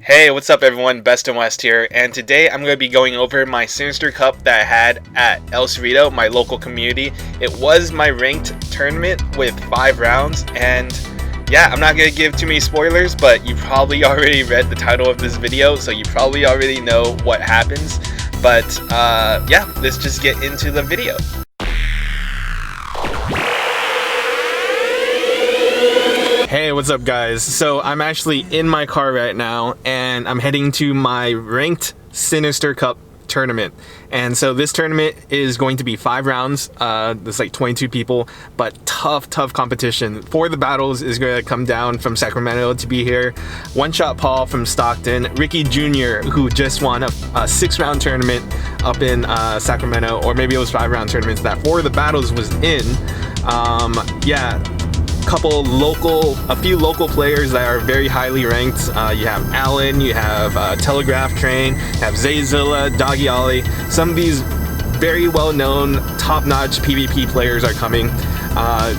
Hey, what's up everyone, Best in West here, and today I'm going to be going over my Sinister Cup that I had at El Cerrito, my local community. It was my ranked tournament with 5 rounds, and yeah, I'm not going to give too many spoilers, but you probably already read the title of this video, so you probably already know what happens. But yeah, let's just get into the video. Hey, what's up guys? So I'm actually in my car right now and I'm heading to my ranked Sinister Cup tournament. And so this tournament is going to be 5 rounds. There's like 22 people, but tough competition. 4 of the battles is going to come down from Sacramento to be here. One Shot Paul from Stockton, Ricky Jr., who just won a 6-round tournament up in Sacramento, or maybe it was 5-round tournaments that 4 of the battles was in. Yeah. A few local players that are very highly ranked. You have Allen, you have Telegraph Train, you have Zayzilla, Doggy Ollie. Some of these very well-known, top-notch PvP players are coming.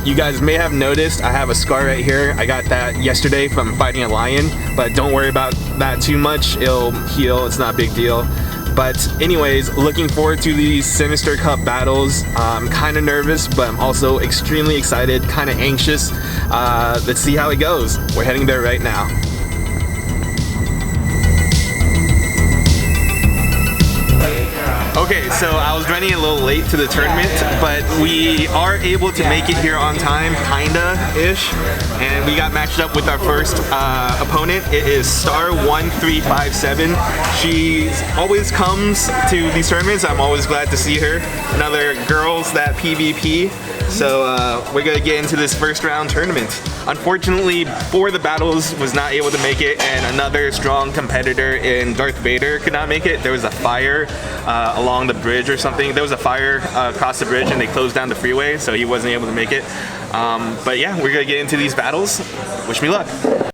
You guys may have noticed I have a scar right here. I got that yesterday from fighting a lion, but don't worry about that too much. It'll heal, it's not a big deal. But anyways, looking forward to these Sinister Cup battles. I'm kind of nervous, but I'm also extremely excited, kind of anxious. Let's see how it goes. We're heading there right now. Okay, so I was running a little late to the tournament, but we are able to make it here on time, kinda-ish. And we got matched up with our first opponent. It is Star1357. She always comes to these tournaments. I'm always glad to see her. Another girls that PvP. So we're gonna get into this first round tournament. Unfortunately, 4 of the battles was not able to make it, and another strong competitor in Darth Vader could not make it. There was a fire along the bridge or something. There was a fire across the bridge and they closed down the freeway, so he wasn't able to make it. But yeah, we're gonna get into these battles. Wish me luck.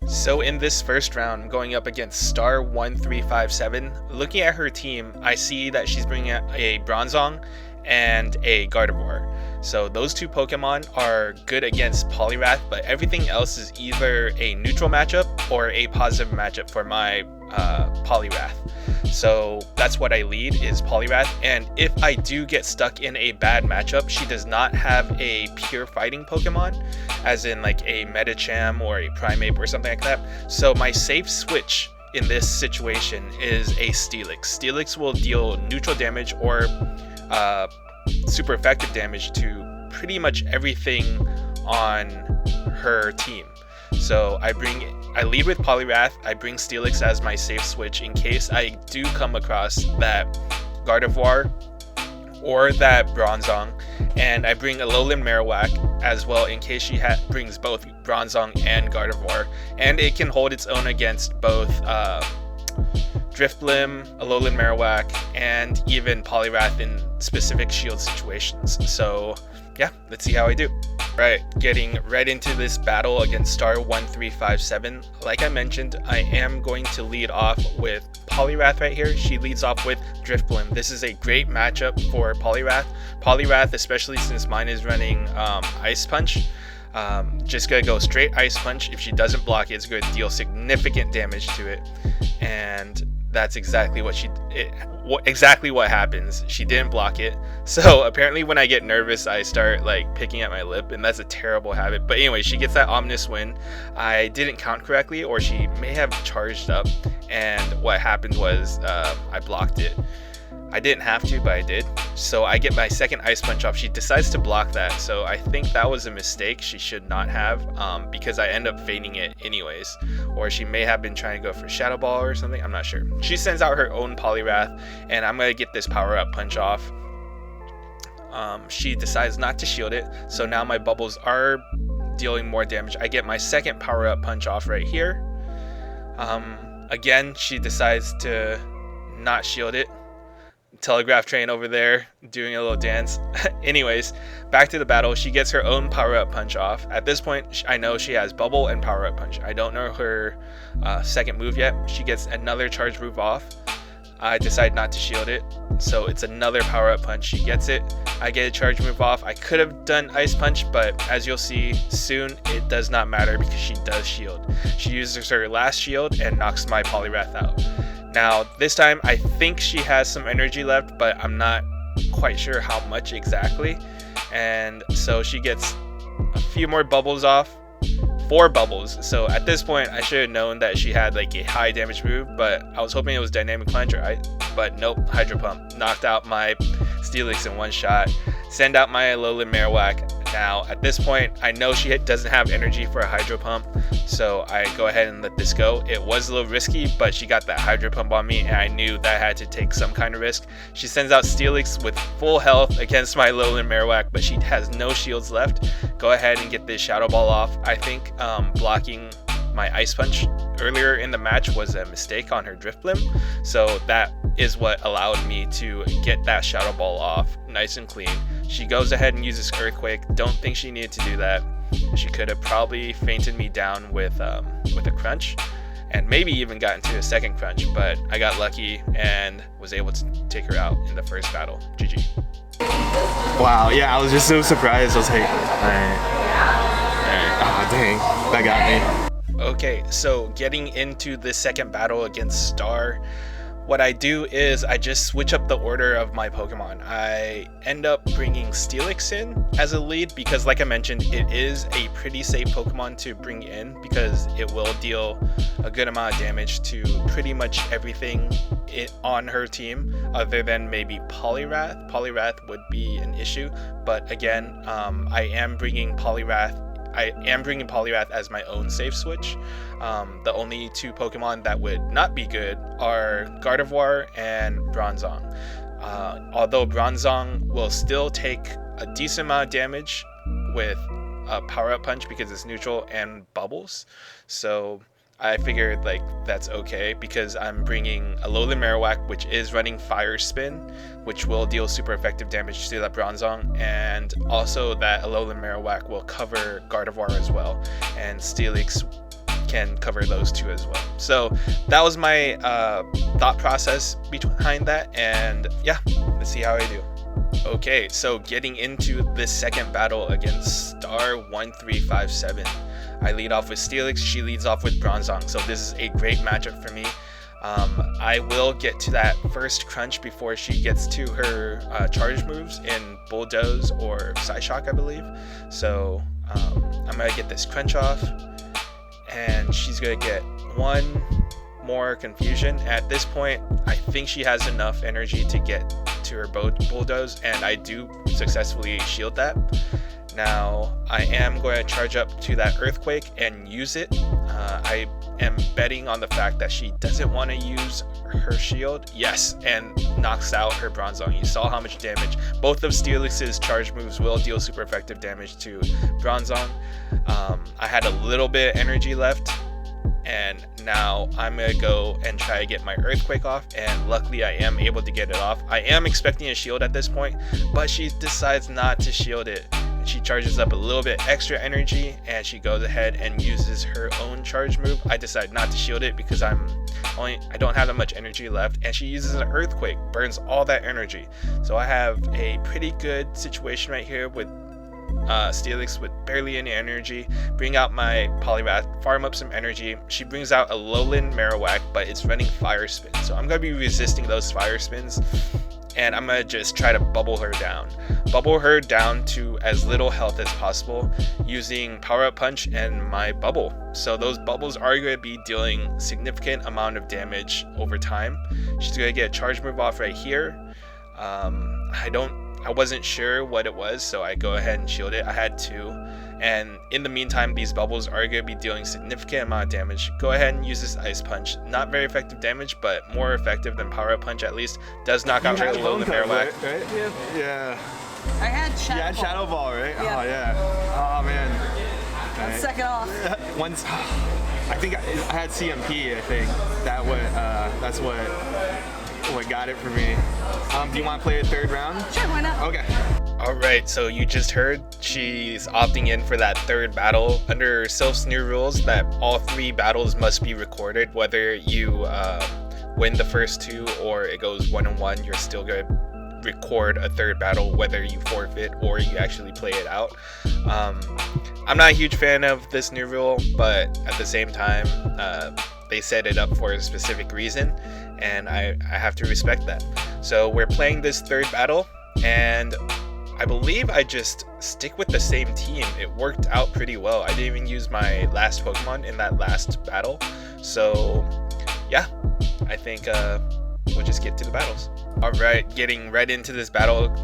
So in this first round, I'm going up against Star1357. Looking at her team, I see that she's bringing a Bronzong and a Gardevoir. So those 2 Pokemon are good against Poliwrath, but everything else is either a neutral matchup or a positive matchup for my Poliwrath. So that's what I lead, is Poliwrath, and if I do get stuck in a bad matchup, she does not have a pure fighting Pokemon, as in like a Medicham or a Primeape or something like that. So my safe switch in this situation is a Steelix. Steelix will deal neutral damage or super effective damage to pretty much everything on her team. So I lead with Poliwrath, I bring Steelix as my safe switch in case I do come across that Gardevoir or that Bronzong, and I bring Alolan Marowak as well in case she brings both Bronzong and Gardevoir, and it can hold its own against both Drifblim, Alolan Marowak, and even Poliwrath in specific shield situations. So yeah, let's see how I do. Right, getting right into this battle against Star1357. Like I mentioned, I am going to lead off with Poliwrath right here. She leads off with Drifblim. This is a great matchup for Poliwrath. Poliwrath, especially since mine is running Ice Punch. Just gonna go straight Ice Punch. If she doesn't block it, it's gonna deal significant damage to it. And that's exactly what what happens. She didn't block it. So apparently when I get nervous, I start like picking at my lip, and that's a terrible habit. But anyway, she gets that Omnis win. I didn't count correctly, or she may have charged up, and what happened was I blocked it. I didn't have to, but I did. So I get my second Ice Punch off. She decides to block that, so I think that was a mistake. She should not have, because I end up fading it anyways. Or she may have been trying to go for Shadow Ball or something, I'm not sure. She sends out her own Poliwrath, and I'm going to get this Power Up Punch off. She decides not to shield it, so now my bubbles are dealing more damage. I get my second Power Up Punch off right here. Again, she decides to not shield it. Telegraph Train over there doing a little dance. Anyways, back to the battle. She gets her own Power-Up Punch off. At this point, I know she has Bubble and Power-Up Punch. I don't know her second move yet. She gets another Charge move off. I decide not to shield it. So it's another power up punch. She gets it. I get a charge move off. I could have done ice punch, but as you'll see soon, it does not matter because she does shield. She uses her last shield and knocks my Poliwrath out. Now this time I think she has some energy left, but I'm not quite sure how much exactly. And so she gets a few more bubbles off. 4 bubbles. So at this point I should have known that she had like a high damage move, but I was hoping it was dynamic punch, but nope, hydro pump. Knocked out my Steelix in one shot. Send out my Alolan Marowak. Now at this point I know she doesn't have energy for a hydro pump, so I go ahead and let this go. It was a little risky, but she got that hydro pump on me and I knew that I had to take some kind of risk. She sends out Steelix with full health against my Alolan Marowak, but she has no shields left. Go ahead and get this Shadow Ball off. I think blocking my Ice Punch earlier in the match was a mistake on her Drifblim, so that is what allowed me to get that Shadow Ball off nice and clean. She goes ahead and uses Earthquake. Don't think she needed to do that. She could have probably fainted me down with a Crunch, and maybe even got into a second Crunch, but I got lucky and was able to take her out in the first battle. GG. Wow, yeah, I was just so surprised. I was like, alright. Oh, dang, that got me. Okay, so getting into the second battle against Star, what I do is I just switch up the order of my Pokemon. I end up bringing Steelix in as a lead because, like I mentioned, it is a pretty safe Pokemon to bring in because it will deal a good amount of damage to pretty much everything on her team other than maybe Poliwrath. Poliwrath would be an issue, but again, I am bringing Poliwrath as my own safe switch. The only 2 Pokemon that would not be good are Gardevoir and Bronzong. Although Bronzong will still take a decent amount of damage with a power-up punch because it's neutral and bubbles. So I figured like that's okay because I'm bringing Alolan Marowak, which is running Fire Spin, which will deal super effective damage to that Bronzong, and also that Alolan Marowak will cover Gardevoir as well, and Steelix can cover those 2 as well. So that was my thought process behind that, and yeah, let's see how I do. Okay, so getting into this second battle against Star 1357. I lead off with Steelix, she leads off with Bronzong, so this is a great matchup for me. I will get to that first Crunch before she gets to her charge moves in Bulldoze or Psyshock, I believe. So I'm going to get this Crunch off, and she's going to get 1 more Confusion. At this point, I think she has enough energy to get to her Bulldoze, and I do successfully shield that. Now I am going to charge up to that Earthquake and use it. I am betting on the fact that she doesn't want to use her shield. Yes, and knocks out her Bronzong. You saw how much damage. Both of Steelix's charge moves will deal super effective damage to Bronzong. I had a little bit of energy left, and now I'm going to go and try to get my Earthquake off, and luckily I am able to get it off. I am expecting a shield at this point, but she decides not to shield it. She charges up a little bit extra energy and she goes ahead and uses her own charge move. I decide not to shield it because I don't have that much energy left, and she uses an Earthquake, burns all that energy. So I have a pretty good situation right here with Steelix with barely any energy. Bring out my Poliwrath, farm up some energy. She brings out a Alolan Marowak, but it's running Fire Spin, so I'm going to be resisting those Fire Spins, and I'm going to just try to bubble her down. Bubble her down to as little health as possible using Power Up Punch and my Bubble. So those bubbles are going to be dealing significant amount of damage over time. She's going to get a charge move off right here. I wasn't sure what it was, so I go ahead and shield it. I had to. And in the meantime, these bubbles are going to be dealing significant amount of damage. Go ahead and use this Ice Punch. Not very effective damage, but more effective than Power Up Punch at least. Does knock out her Alolan Marowak. Right? Yeah. I had Shadow Ball. You had Shadow Ball, right? Yeah. Oh, yeah. Oh, man. Right. Second off. Once, I think I had CMP, I think. That's what got it for me. Do you want to play a third round? Sure, why not? Okay. Alright, so you just heard she's opting in for that third battle. Under Silph's new rules that all 3 battles must be recorded, whether you win the first 2 or it goes 1-1, you're still going to record a third battle, whether you forfeit or you actually play it out. I'm not a huge fan of this new rule, but at the same time, they set it up for a specific reason, and I have to respect that. So we're playing this third battle, and I believe I just stick with the same team. It worked out pretty well. I didn't even use my last Pokemon in that last battle. So yeah, I think we'll just get to the battles. Alright, getting right into this battle.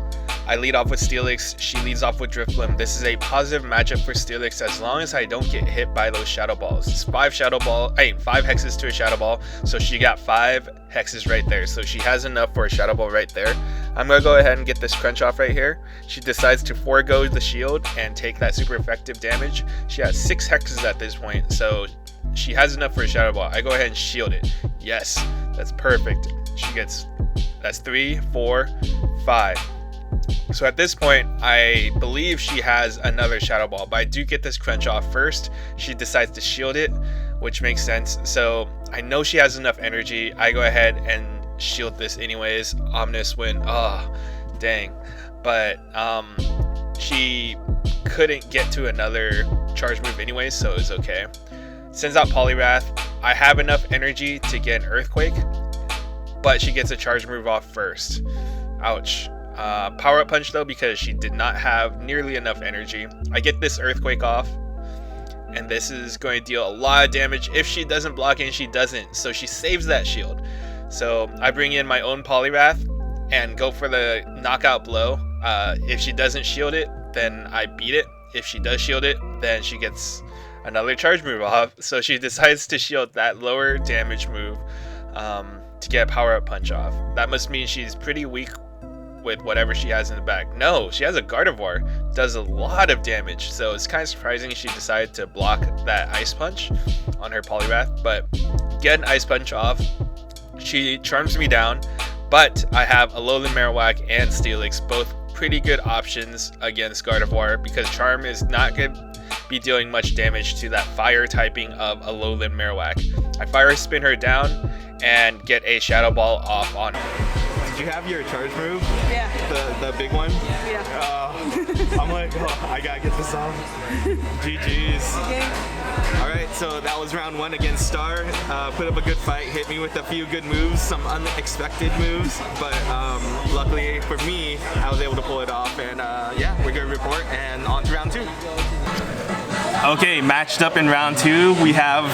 I lead off with Steelix, she leads off with Drifblim. This is a positive matchup for Steelix as long as I don't get hit by those Shadow Balls. It's 5 hexes to a Shadow Ball, so she got 5 hexes right there. So she has enough for a Shadow Ball right there. I'm going to go ahead and get this Crunch off right here. She decides to forego the shield and take that super effective damage. She has 6 hexes at this point, so she has enough for a Shadow Ball. I go ahead and shield it. Yes, that's perfect. She gets, that's 3, 4, 5. So at this point, I believe she has another Shadow Ball, but I do get this Crunch off first. She decides to shield it, which makes sense. So I know she has enough energy. I go ahead and shield this anyways. Omnis Wind, oh, dang. But she couldn't get to another charge move anyways, so it's okay. Sends out Poliwrath. I have enough energy to get an Earthquake, but she gets a charge move off first. Ouch. Power Up Punch though, because she did not have nearly enough energy. I get this Earthquake off, and this is going to deal a lot of damage if she doesn't block, and she doesn't, so she saves that shield. So I bring in my own Poliwrath and go for the knockout blow. If she doesn't shield it, then I beat it. If she does shield it, then she gets another charge move off. So she decides to shield that lower damage move to get a Power Up Punch off. That must mean she's pretty weak with whatever she has in the back. No, she has a Gardevoir, does a lot of damage, so it's kind of surprising she decided to block that Ice Punch on her Poliwrath, but get an Ice Punch off. She charms me down, but I have Alolan Marowak and Steelix, both pretty good options against Gardevoir, because Charm is not going to be dealing much damage to that fire typing of Alolan Marowak. I Fire Spin her down and get a Shadow Ball off on her. Did you have your charge move? Yeah. The big one? Yeah. I'm like, oh, I gotta get this off. GG's. Okay. Alright, so that was round 1 against Star. Put up a good fight, hit me with a few good moves, some unexpected moves, but luckily for me, I was able to pull it off, and yeah, we're gonna report, and on to round 2. Okay, matched up in round 2, we have,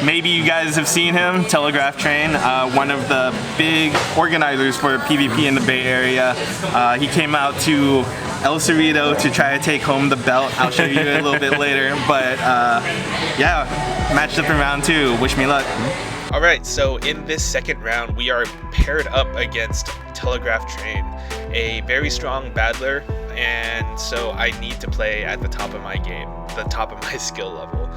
maybe you guys have seen him, Telegraph Train, one of the big organizers for PvP in the Bay Area. He came out to El Cerrito to try to take home the belt. I'll show you a little bit later, but yeah, matched up in round 2. Wish me luck. Alright, so in this second round, we are paired up against Telegraph Train, a very strong battler, and so I need to play at the top of my game, the top of my skill level.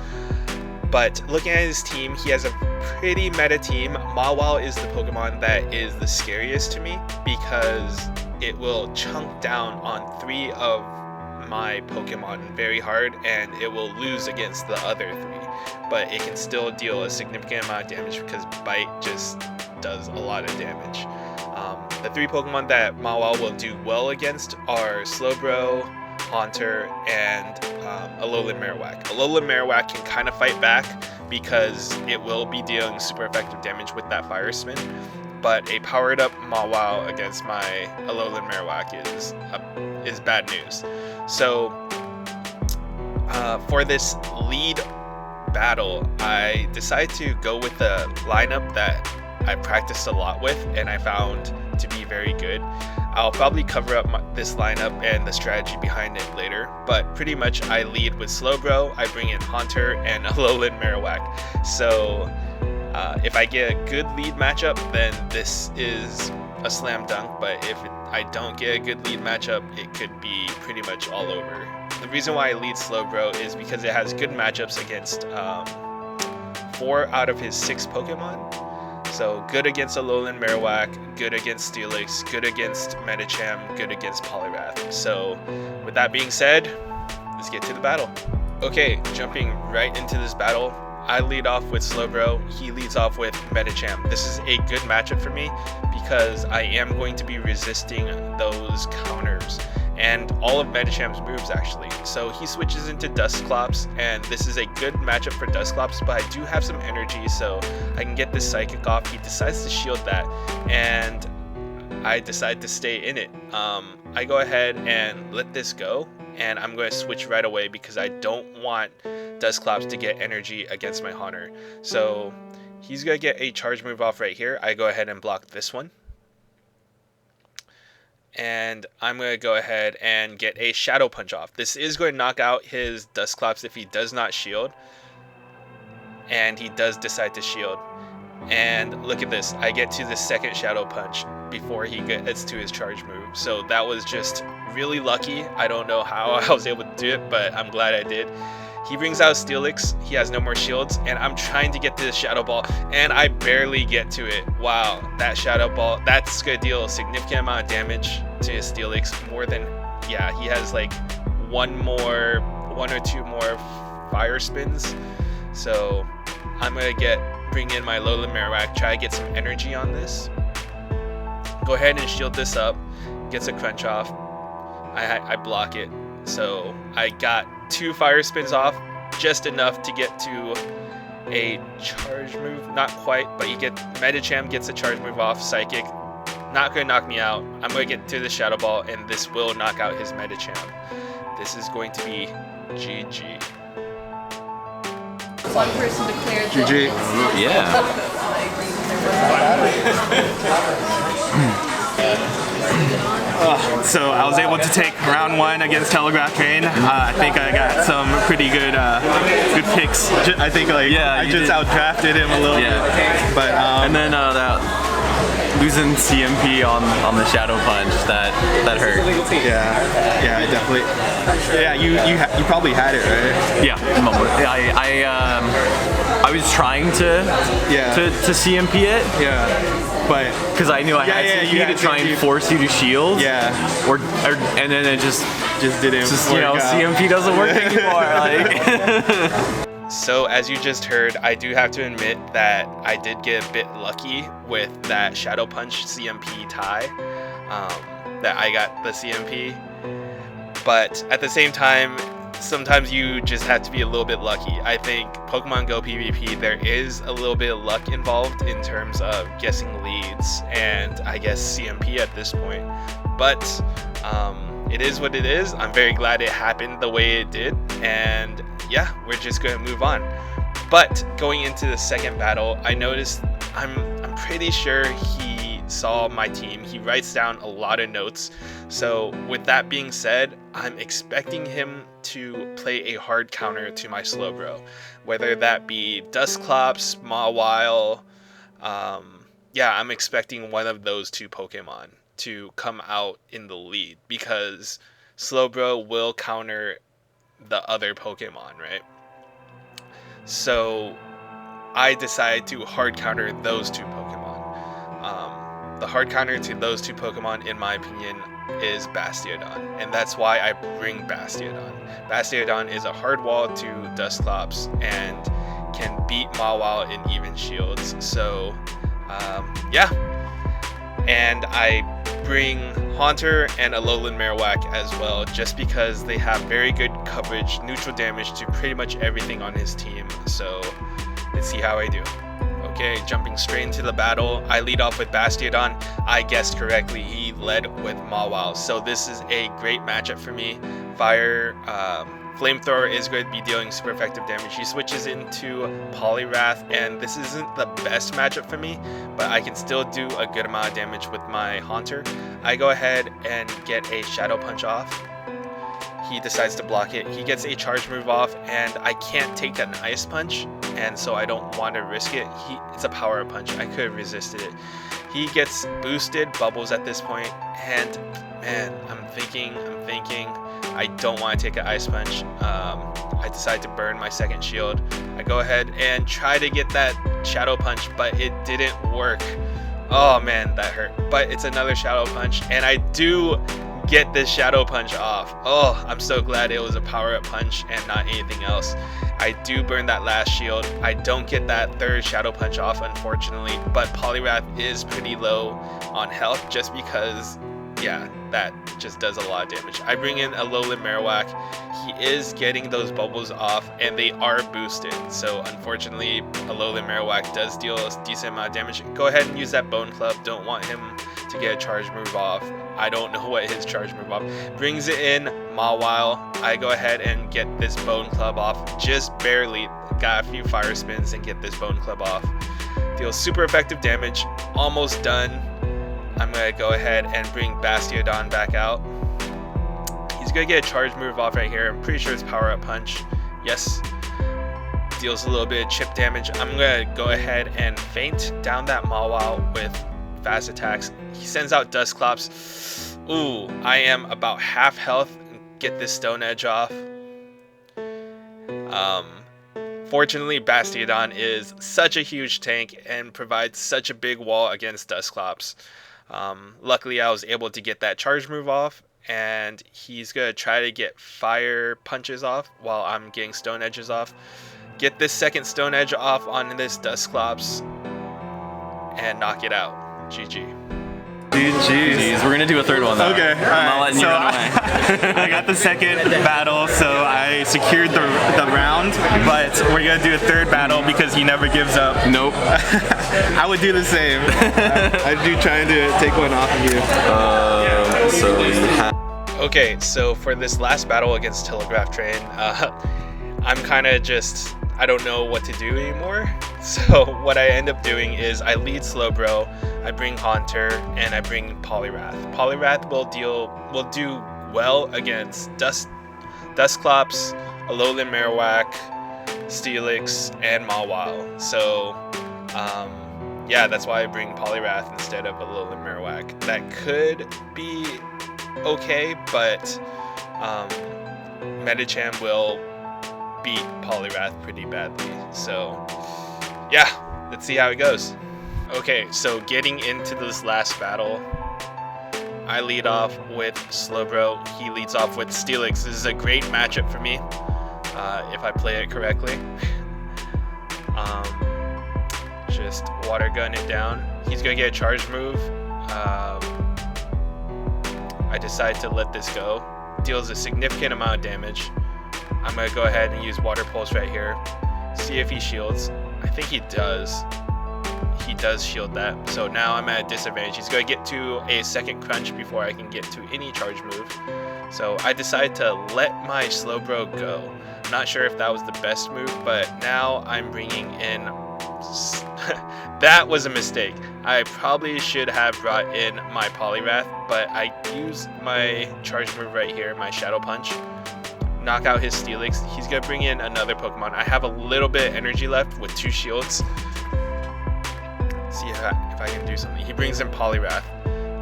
But looking at his team, he has a pretty meta team. Mawile is the Pokemon that is the scariest to me, because it will chunk down on 3 of my Pokemon very hard, and it will lose against the other 3. But it can still deal a significant amount of damage because Bite just does a lot of damage. The 3 Pokemon that Mawile will do well against are Slowbro, Haunter, and Alolan Marowak. Alolan Marowak can kind of fight back because it will be dealing super effective damage with that Fire Spin, but a powered up Mawile against my Alolan Marowak is bad news. So for this lead battle, I decided to go with the lineup that I practiced a lot with and I found to be very good. I'll probably cover up this lineup and the strategy behind it later, but pretty much I lead with Slowbro, I bring in Haunter, and Alolan Marowak. So if I get a good lead matchup, then this is a slam dunk, but if I don't get a good lead matchup, it could be pretty much all over. The reason why I lead Slowbro is because it has good matchups against 4 out of his 6 Pokemon. So good against Alolan Marowak, good against Steelix, good against Medicham, good against Poliwrath. So with that being said, let's get to the battle. Okay, jumping right into this battle. I lead off with Slowbro, he leads off with Medicham. This is a good matchup for me because I am going to be resisting those counters and all of Medicham's moves actually. So he switches into Dusclops, and this is a good matchup for Dusclops, but I do have some energy so I can get this Psychic off. He decides to shield that, and I decide to stay in it. I go ahead and let this go, and I'm going to switch right away because I don't want Dusclops to get energy against my Haunter. So he's going to get a charge move off right here. I go ahead and block this one. And I'm going to go ahead and get a Shadow Punch off. This is going to knock out his Dusclops if he does not shield. And he does decide to shield. And look at this. I get to the second Shadow Punch before he gets to his charge move. So that was just really lucky. I don't know how I was able to do it, but I'm glad I did. He brings out Steelix. He has no more shields, and I'm trying to get to the Shadow Ball, and I barely get to it. Wow, that Shadow Ball, that's going to deal a significant amount of damage to his Steelix. More than, yeah, he has like one or two more fire spins. So I'm going to bring in my Lowland Marowak, try to get some energy on this. Go ahead and shield this up. Gets a crunch off. I block it. So I got 2 fire spins off, just enough to get to a charge move. Not quite, but Medicham gets a charge move off. Psychic, not going to knock me out. I'm going to get to the Shadow Ball, and this will knock out his Medicham. This is going to be GG. One person declared GG. Yeah. So I was able to take round 1 against Telegraph Train. I think I got some pretty good picks. I think I just outdrafted him a little bit. But and then that losing CMP on the Shadow Punch, that hurt. Yeah, I definitely. Yeah, you probably had it, right? Yeah, I was trying to CMP it. Yeah. But because I knew I had CMP to try and force you to shield. Yeah. And then it just didn't. CMP doesn't work anymore. Like. So as you just heard, I do have to admit that I did get a bit lucky with that Shadow Punch CMP tie. That I got the CMP. But at the same time, sometimes you just have to be a little bit lucky. I think Pokemon Go PvP, there is a little bit of luck involved in terms of guessing leads and I guess CMP at this point. But it is what it is. I'm very glad it happened the way it did, and yeah, we're just going to move on. But going into the second battle, I noticed I'm pretty sure he saw my team. He writes down a lot of notes. So with that being said, I'm expecting him to play a hard counter to my Slowbro, whether that be Dusclops, Mawile. Yeah, I'm expecting one of those 2 Pokemon to come out in the lead because Slowbro will counter the other Pokemon, right? So I decide to hard counter those 2 Pokemon. The hard counter to those 2 Pokemon, in my opinion, is Bastiodon, and that's why I bring Bastiodon. Bastiodon is a hard wall to Dusclops and can beat Mawile in even shields. So yeah, and I bring Haunter and a Lowland Marowak as well, just because they have very good coverage, neutral damage to pretty much everything on his team. So let's see how I do. Okay, jumping straight into the battle, I lead off with Bastiodon. I guessed correctly, he led with Mawile. So this is a great matchup for me. Flamethrower is going to be dealing super effective damage. He switches into Poliwrath, and this isn't the best matchup for me, but I can still do a good amount of damage with my Haunter. I go ahead and get a Shadow Punch off. He decides to block it. He gets a charge move off, and I can't take an Ice Punch, and so I don't want to risk it. It's a Power Punch. I could have resisted it. He gets boosted Bubbles at this point, and man, I'm thinking, I don't want to take an Ice Punch. I decide to burn my second shield. I go ahead and try to get that Shadow Punch, but it didn't work. Oh man, that hurt. But it's another Shadow Punch, and I do get this Shadow Punch off. Oh, I'm so glad it was a power-up punch and not anything else. I do burn that last shield. I don't get that third Shadow Punch off, unfortunately, but Poliwrath is pretty low on health just because, yeah, that just does a lot of damage. I bring in a Alolan Marowak. He is getting those bubbles off, and they are boosted. So unfortunately, Alolan Marowak does deal a decent amount of damage. Go ahead and use that Bone Club. Don't want him to get a charge move off. I don't know what his charge move off. Brings it in, Mawile. I go ahead and get this Bone Club off. Just barely. Got a few fire spins and get this Bone Club off. Deals super effective damage. Almost done. I'm going to go ahead and bring Bastiodon back out. He's going to get a charge move off right here. I'm pretty sure it's Power Up Punch. Yes. Deals a little bit of chip damage. I'm going to go ahead and feint down that Mawile with fast attacks. He sends out Dusclops. Ooh, I am about half health. Get this Stone Edge off. Fortunately, Bastiodon is such a huge tank and provides such a big wall against Dusclops. Luckily, I was able to get that charge move off, and he's going to try to get fire punches off while I'm getting Stone Edges off. Get this second Stone Edge off on this Dusclops and knock it out. GG. Jeez, we're gonna do a third one though. Okay, I'm not letting you run away. I got the second battle, so I secured the round, but we're gonna do a third battle because he never gives up. Nope. I would do the same. I'd do trying to take one off of you. Okay, so for this last battle against Telegraph Train, I'm kind of just, I don't know what to do anymore. So what I end up doing is I lead Slowbro, I bring Haunter, and I bring Poliwrath. Poliwrath will do well against Dusclops, Alolan Marowak, Steelix, and Mawile. So yeah, that's why I bring Poliwrath instead of Alolan Marowak. That could be okay, but Medicham will beat Poliwrath pretty badly. So yeah, let's see how it goes. Okay, so getting into this last battle, I lead off with Slowbro. He leads off with Steelix. This is a great matchup for me if I play it correctly. Just water gun it down. He's gonna get a charge move. I decide to let this go. Deals a significant amount of damage. I'm gonna go ahead and use Water Pulse right here. See if he shields. I think he does. He does shield that. So now I'm at a disadvantage. He's gonna get to a second crunch before I can get to any charge move. So I decide to let my Slowbro go. I'm not sure if that was the best move, but now I'm bringing in... That was a mistake. I probably should have brought in my Poliwrath, but I used my charge move right here, my Shadow Punch. Knock out his Steelix. He's gonna bring in another Pokemon. I have a little bit of energy left with 2 shields. See if I can do something. He brings in Poliwrath.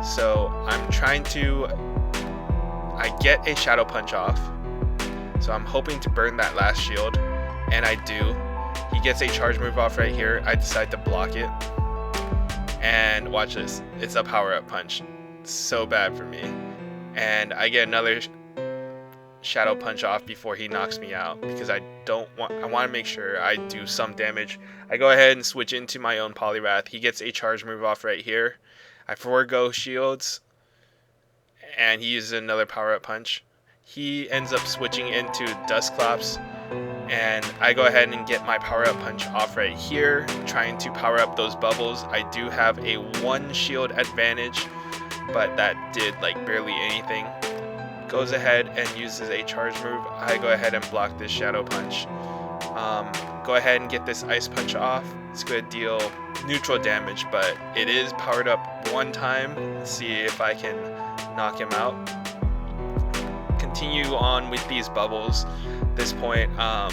So I'm trying to... I get a Shadow Punch off. So I'm hoping to burn that last shield. And I do. He gets a charge move off right here. I decide to block it. And watch this. It's a power-up punch. It's so bad for me. And I get another Shadow Punch off before he knocks me out, because I want to make sure I do some damage. I go ahead and switch into my own Poliwrath. He gets a charge move off right here. I forego shields, and he uses another power-up punch. He ends up switching into Dusclops, and I go ahead and get my power-up punch off right here, trying to power up those bubbles. I do have a 1 shield advantage, but that did like barely anything. Goes ahead and uses a charge move. I go ahead and block this Shadow Punch. Go ahead and get this Ice Punch off. It's going to deal neutral damage, but it is powered up 1 time. Let's see if I can knock him out. Continue on with these bubbles. At this point, I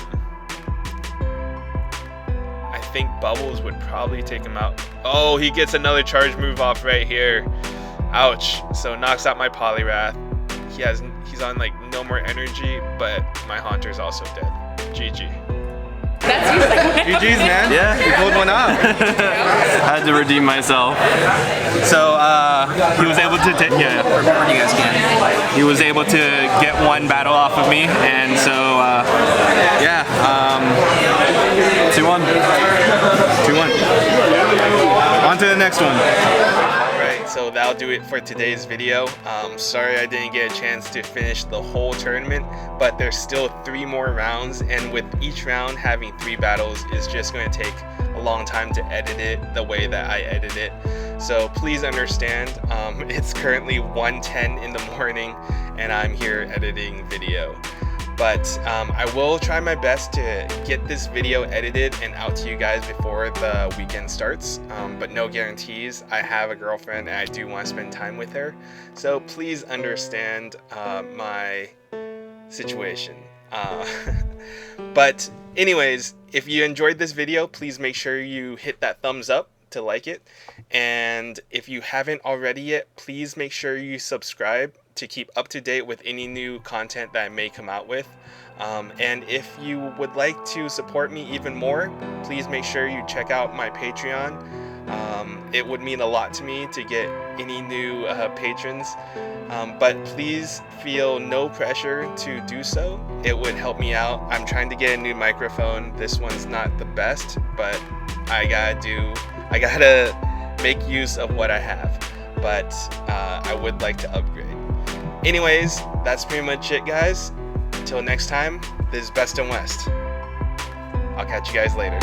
think Bubbles would probably take him out. Oh, he gets another charge move off right here. Ouch. So knocks out my Poliwrath. He's on like no more energy, but my Haunter's also dead. GG. That's usually GG's, man. Yeah. You pulled one off. I had to redeem myself. So he was able to take. Yeah. You guys can. He was able to get one battle off of me, and so yeah. 2-1. 2-1. On to the next one. Alright, so that'll do it for today's video. Sorry I didn't get a chance to finish the whole tournament, but there's still 3 more rounds, and with each round having 3 battles is just going to take a long time to edit it the way that I edit it. So please understand, it's currently 1:10 in the morning and I'm here editing video. But I will try my best to get this video edited and out to you guys before the weekend starts, but no guarantees. I have a girlfriend and I do want to spend time with her, so please understand my situation. But anyways, if you enjoyed this video, please make sure you hit that thumbs up to like it, and if you haven't already yet, please make sure you subscribe to keep up to date with any new content that I may come out with. And if you would like to support me even more, please make sure you check out my Patreon. It would mean a lot to me to get any new patrons, but please feel no pressure to do so. It would help me out. I'm trying to get a new microphone. This one's not the best, but I gotta make use of what I have, but I would like to upgrade. Anyways, that's pretty much it, guys. Until next time, this is Best and West. I'll catch you guys later.